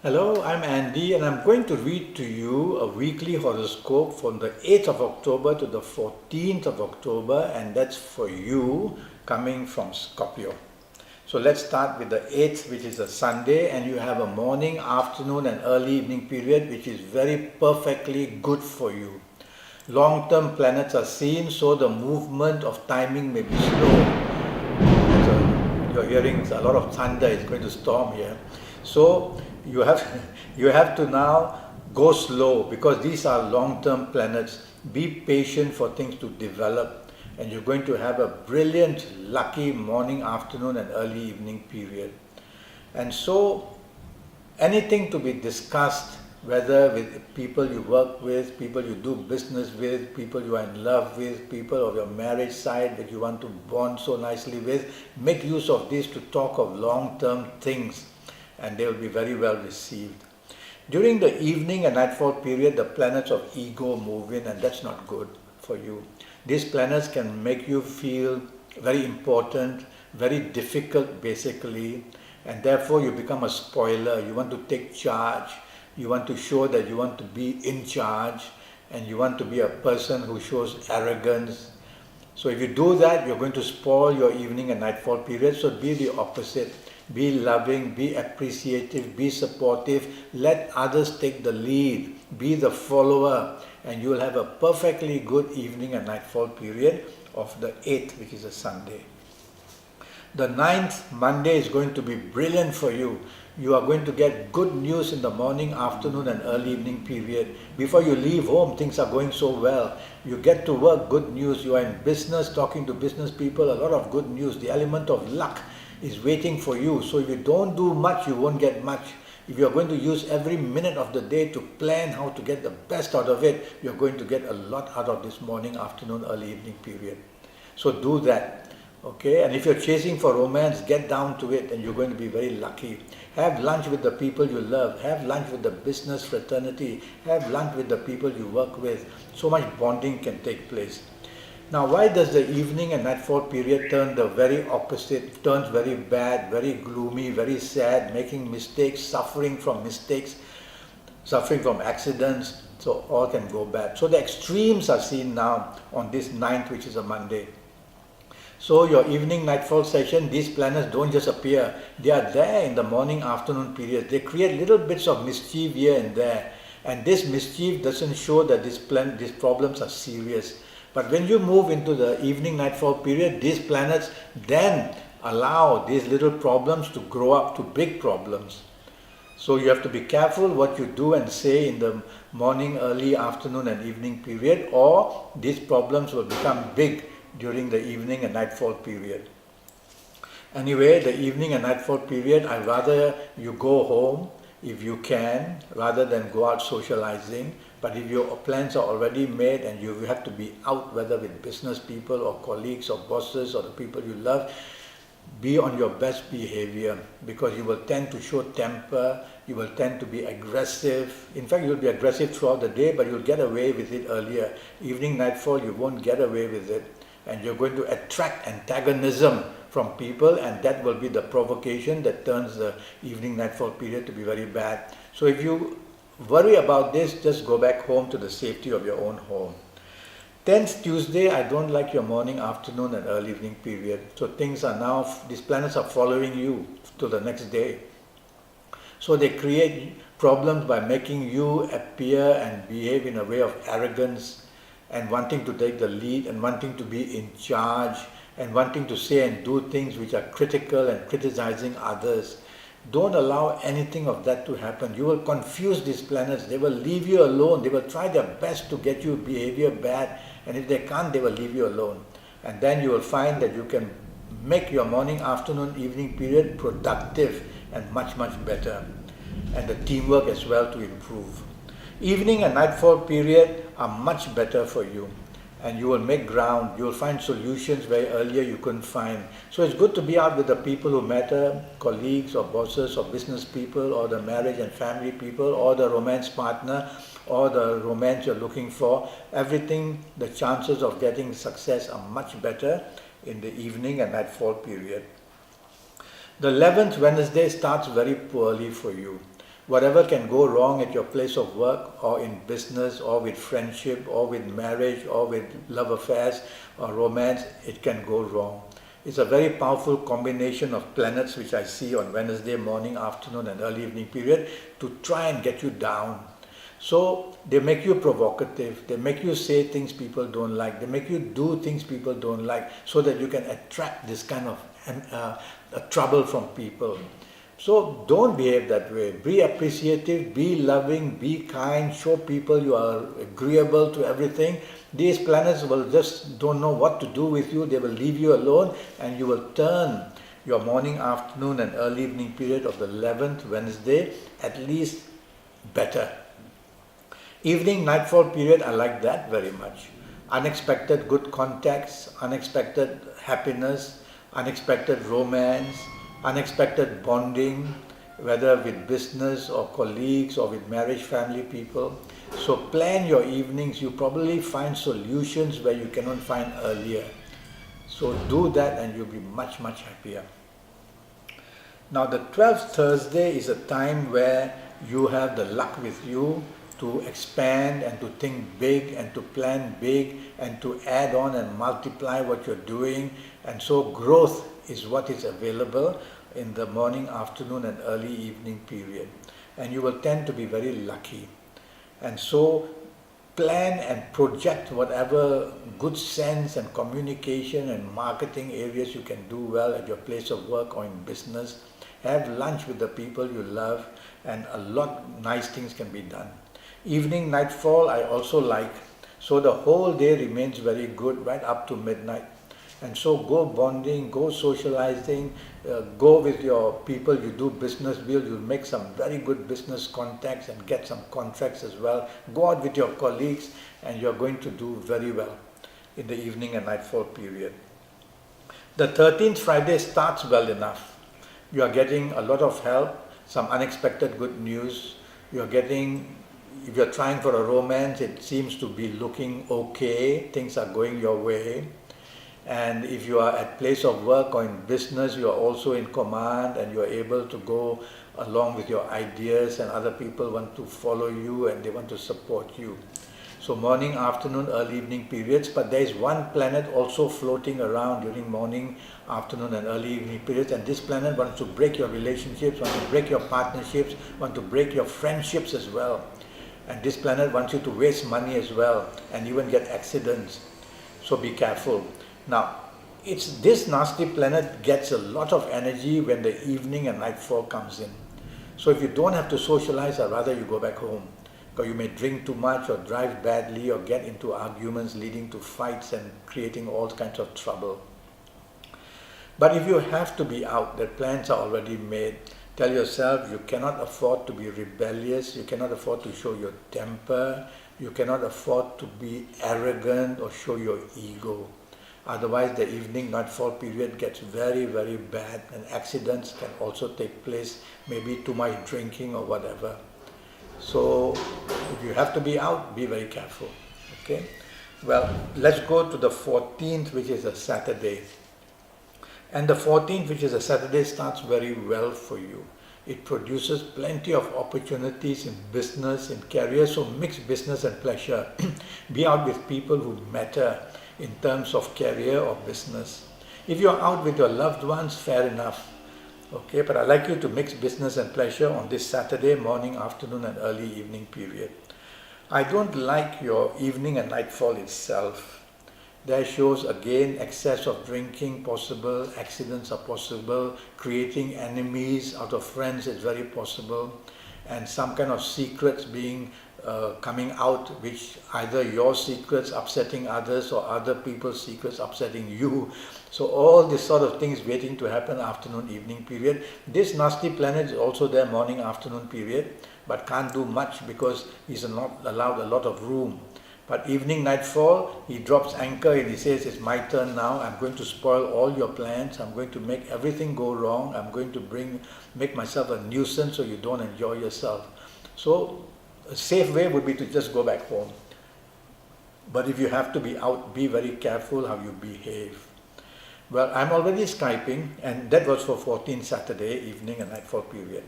Hello, I'm Andy and I'm going to read to you a weekly horoscope from the 8th of October to the 14th of October, and that's for you coming from Scorpio. So let's start with the 8th, which is a Sunday, and you have a morning, afternoon and early evening period which is very perfectly good for you. Long-term planets are seen, so the movement of timing may be slow. So you're hearing a lot of thunder, it's going to storm here. So you have you have to now go slow because these are long-term planets. Be patient for things to develop, and you're going to have a brilliant, lucky morning, afternoon, and early evening period. And so anything to be discussed, whether with people you work with, people you do business with, people you are in love with, people of your marriage side that you want to bond so nicely with, make use of this to talk of long-term things, and they will be very well received. During the evening and nightfall period, the planets of ego move in, and that's not good for you. These planets can make you feel very important, very difficult basically, and therefore you become a spoiler. You want to take charge, you want to show that you want to be in charge, and you want to be a person who shows arrogance. So if you do that, you're going to spoil your evening and nightfall period. So be the opposite. Be loving, be appreciative, be supportive. Let others take the lead. Be the follower, and you will have a perfectly good evening and nightfall period of the 8th, which is a Sunday. The 9th, Monday, is going to be brilliant for you. You are going to get good news in the morning, afternoon and early evening period. Before you leave home, things are going so well. You get to work, good news. You are in business, talking to business people, a lot of good news. The element of luck is waiting for you. So if you don't do much, you won't get much. If you're going to use every minute of the day to plan how to get the best out of it, you're going to get a lot out of this morning, afternoon, early evening period. So do that. Okay, and if you're chasing for romance, get down to it and you're going to be very lucky. Have lunch with the people you love. Have lunch with the business fraternity. Have lunch with the people you work with. So much bonding can take place. Now, why does the evening and nightfall period turn the very opposite, turns very bad, very gloomy, very sad, making mistakes, suffering from accidents, so all can go bad. So the extremes are seen now on this 9th, which is a Monday. So your evening nightfall session, these planets don't just appear, they are there in the morning afternoon period. They create little bits of mischief here and there, and this mischief doesn't show that these problems are serious. But when you move into the evening nightfall period, these planets then allow these little problems to grow up to big problems. So you have to be careful what you do and say in the morning, early afternoon and evening period, or these problems will become big during the evening and nightfall period. Anyway, the evening and nightfall period, I'd rather you go home if you can, rather than go out socializing. But if your plans are already made and you have to be out, whether with business people or colleagues or bosses or the people you love, be on your best behavior, because you will tend to show temper, you will tend to be aggressive. In fact, you'll be aggressive throughout the day, but you'll get away with it earlier. Evening, nightfall, you won't get away with it. And you're going to attract antagonism from people, and that will be the provocation that turns the evening nightfall period to be very bad. So if you worry about this, just go back home to the safety of your own home. 10th Tuesday, I don't like your morning, afternoon and early evening period. So things are now, these planets are following you to the next day. So they create problems by making you appear and behave in a way of arrogance, and wanting to take the lead, and wanting to be in charge, and wanting to say and do things which are critical and criticizing others. Don't allow anything of that to happen. You will confuse these planets. They will leave you alone. They will try their best to get your behavior bad, and if they can't, they will leave you alone. And then you will find that you can make your morning, afternoon, evening period productive and much, much better. And the teamwork as well to improve. Evening and nightfall period are much better for you, and you will make ground. You will find solutions where earlier you couldn't find. So it's good to be out with the people who matter, colleagues or bosses or business people or the marriage and family people or the romance partner or the romance you're looking for. Everything, the chances of getting success are much better in the evening and nightfall period. The 11th Wednesday starts very poorly for you. Whatever can go wrong at your place of work or in business or with friendship or with marriage or with love affairs or romance, it can go wrong. It's a very powerful combination of planets which I see on Wednesday morning, afternoon and early evening period to try and get you down. So they make you provocative, they make you say things people don't like, they make you do things people don't like so that you can attract this kind of trouble from people. So don't behave that way. Be appreciative, be loving, be kind, show people you are agreeable to everything. These planets will just don't know what to do with you. They will leave you alone and you will turn your morning, afternoon and early evening period of the 11th Wednesday at least better. Evening nightfall period, I like that very much. Unexpected good contacts, unexpected happiness, unexpected romance, unexpected bonding, whether with business or colleagues or with marriage family people. So plan your evenings. You probably find solutions where you cannot find earlier. So do that and you'll be much happier. Now the 12th Thursday is a time where you have the luck with you to expand and to think big and to plan big and to add on and multiply what you're doing. And so growth is what is available in the morning, afternoon and early evening period. And you will tend to be very lucky. And so plan and project whatever good sense and communication and marketing areas you can do well at your place of work or in business. Have lunch with the people you love and a lot nice things can be done. Evening nightfall I also like. So the whole day remains very good right up to midnight. And so go bonding, go socializing, go with your people you do business with, you'll make some very good business contacts and get some contracts as well. Go out with your colleagues and you're going to do very well in the evening and nightfall period. The 13th Friday starts well enough. You are getting a lot of help, some unexpected good news. You're getting, if you're trying for a romance, it seems to be looking okay, things are going your way. And if you are at place of work or in business, you are also in command and you are able to go along with your ideas and other people want to follow you and they want to support you. So morning, afternoon, early evening periods, but there is one planet also floating around during morning, afternoon and early evening periods, and this planet wants to break your relationships, wants to break your partnerships, wants to break your friendships as well. And this planet wants you to waste money as well and even get accidents. So be careful. Now, this nasty planet gets a lot of energy when the evening and nightfall comes in. So if you don't have to socialize, I'd rather you go back home. Because you may drink too much or drive badly or get into arguments leading to fights and creating all kinds of trouble. But if you have to be out, the plans are already made. Tell yourself you cannot afford to be rebellious, you cannot afford to show your temper, you cannot afford to be arrogant or show your ego. Otherwise the evening nightfall period gets very bad and accidents can also take place, maybe too much drinking or whatever. So if you have to be out, be very careful. Okay? Well, let's go to the 14th, which is a Saturday. And the 14th, which is a Saturday, starts very well for you. It produces plenty of opportunities in business, in career, so mix business and pleasure. Be out with people who matter in terms of career or business. If you're out with your loved ones, fair enough. Okay, but I'd like you to mix business and pleasure on this Saturday morning, afternoon and early evening period. I don't like your evening and nightfall itself. There shows again excess of drinking possible, accidents are possible, creating enemies out of friends is very possible, and some kind of secrets being coming out, which either your secrets upsetting others or other people's secrets upsetting you. So all this sort of things waiting to happen afternoon, evening period. This nasty planet is also there morning, afternoon period, but can't do much because he's not allowed a lot of room. But evening, nightfall, he drops anchor and he says, it's my turn now, I'm going to spoil all your plans, I'm going to make everything go wrong, I'm going to make myself a nuisance so you don't enjoy yourself. So a safe way would be to just go back home. But if you have to be out, be very careful how you behave. Well, I'm already Skyping, and that was for 14th Saturday evening and nightfall period.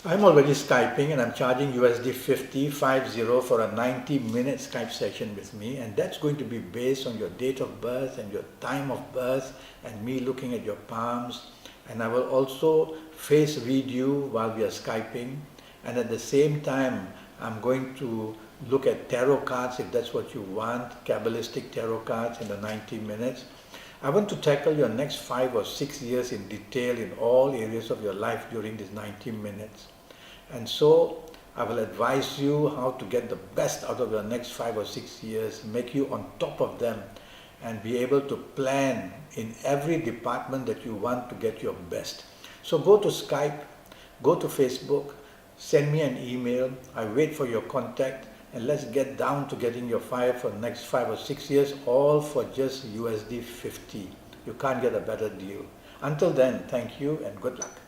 I'm already Skyping and I'm charging USD 50 for a 90-minute Skype session with me, and that's going to be based on your date of birth and your time of birth and me looking at your palms, and I will also face read you while we are Skyping, and at the same time I'm going to look at tarot cards if that's what you want, Kabbalistic tarot cards in the 90 minutes. I want to tackle your next 5 or 6 years in detail in all areas of your life during these 90 minutes. And so I will advise you how to get the best out of your next 5 or 6 years, make you on top of them, and be able to plan in every department that you want to get your best. So go to Skype, go to Facebook, send me an email, I wait for your contact, and let's get down to getting your fire for the next 5 or 6 years, all for just USD 50. You can't get a better deal. Until then, thank you and good luck.